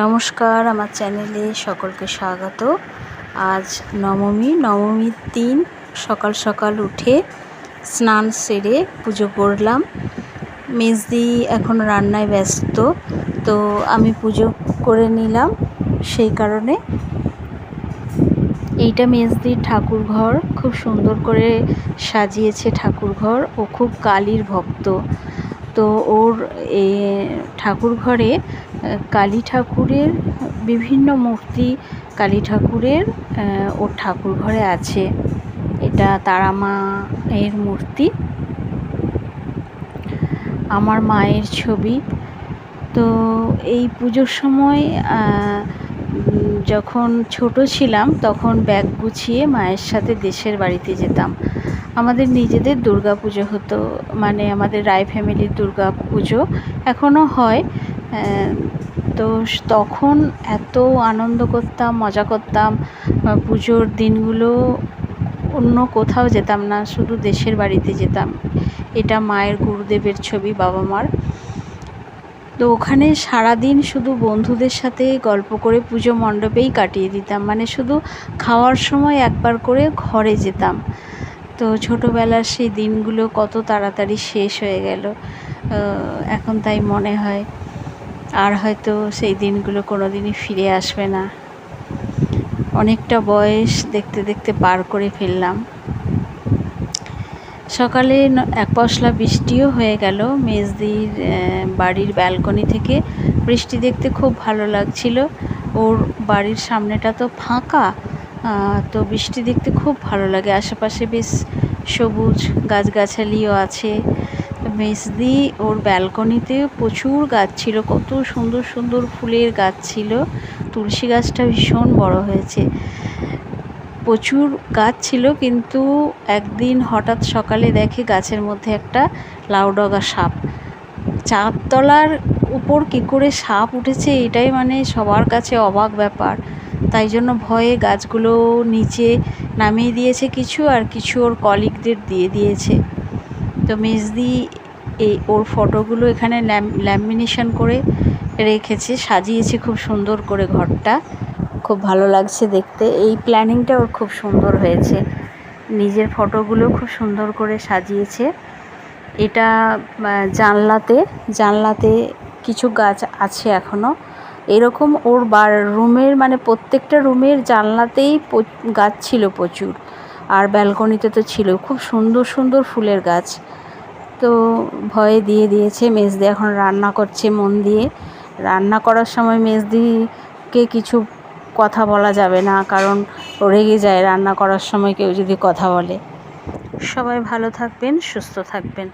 নমস্কার, আমার চ্যানেলে সকলকে স্বাগত। আজ নবমীর দিন সকাল সকাল উঠে স্নান সেরে পুজো করলাম। মেজদি এখন রান্নায় ব্যস্ত, তো আমি পুজো করে নিলাম। সেই কারণে এইটা মেজদির ঠাকুর ঘর, খুব সুন্দর করে সাজিয়েছে ঠাকুর ঘর। ও খুব কালীর ভক্ত, তো ওর এই ঠাকুর ঘরে কালী ঠাকুরের বিভিন্ন মূর্তি কালী ঠাকুরের ওর ঠাকুর ঘরে আছে। এটা তারা মায়ের মূর্তি, আমার মায়ের ছবি। তো এই পুজোর সময় যখন ছোট ছিলাম তখন ব্যাগ গুছিয়ে মায়ের সাথে দেশের বাড়িতে যেতাম। আমাদের নিজেদের দুর্গা পুজো হতো, মানে আমাদের রায় ফ্যামিলির দুর্গা পুজো এখনও হয়। তো তখন এত আনন্দ করতাম, মজা করতাম। পুজোর দিনগুলো অন্য কোথাও যেতাম না, শুধু দেশের বাড়িতে যেতাম। এটা মায়ের গুরুদেবের ছবি, বাবা মার। তো ওখানে সারাদিন শুধু বন্ধুদের সাথে গল্প করে পুজো মণ্ডপেই কাটিয়ে দিতাম, মানে শুধু খাওয়ার সময় একবার করে ঘরে যেতাম। তো ছোটোবেলার সেই দিনগুলো কত তাড়াতাড়ি শেষ হয়ে গেল, এখন তাই মনে হয় আর হয়তো সেই দিনগুলো কোনো দিনই ফিরে আসবে না। অনেকটা বয়স দেখতে দেখতে পার করে ফেললাম। সকালে এক পশলা বৃষ্টিও হয়ে গেল। মেজদির বাড়ির ব্যালকনি থেকে বৃষ্টি দেখতে খুব ভালো লাগছিল। ওর বাড়ির সামনেটা তো ফাঁকা, তো বৃষ্টি দেখতে খুব ভালো লাগে। আশেপাশে বেশ সবুজ গাছগাছালিও আছে। মেজদি ওর ব্যালকনিতে প্রচুর গাছ ছিল, কত সুন্দর সুন্দর ফুলের গাছ ছিল। তুলসী গাছটা ভীষণ বড় হয়েছে। প্রচুর গাছ ছিল, কিন্তু একদিন হঠাৎ সকালে দেখে গাছের মধ্যে একটা লাউডগা সাপ। চারতলার উপর কী করে সাপ উঠেছে, এটাই মানে সবার কাছে অবাক ব্যাপার। তাই জন্য ভয়ে গাছগুলো নিচে নামিয়ে দিয়েছে কিছু, আর কিছু ওর কলিগদের দিয়ে দিয়েছে। তো মেজদি ওর ফটোগুলো এখানে ল্যামিনেশন করে রেখেছে, সাজিয়েছে খুব সুন্দর করে ঘরটা। খুব ভালো লাগছে দেখতে, এই প্ল্যানিংটা ওর খুব সুন্দর হয়েছে। নিজের ফটোগুলো খুব সুন্দর করে সাজিয়েছে। এটা জানলাতে কিছু গাছ আছে এখনও। এরকম ওর রুমের, মানে প্রত্যেকটা রুমের জানলাতেই গাছ ছিল প্রচুর, আর ব্যালকনিতে তো ছিল খুব সুন্দর সুন্দর ফুলের গাছ। তো ভয়ে দিয়ে দিয়েছে। মেজদি এখন রান্না করছে মন দিয়ে। রান্না করার সময় মেজদিকে কিছু কথা বলা যাবে না, কারণ রেগে যায় রান্না করার সময় কেউ যদি কথা বলে। সবাই ভালো থাকবেন, সুস্থ থাকবেন।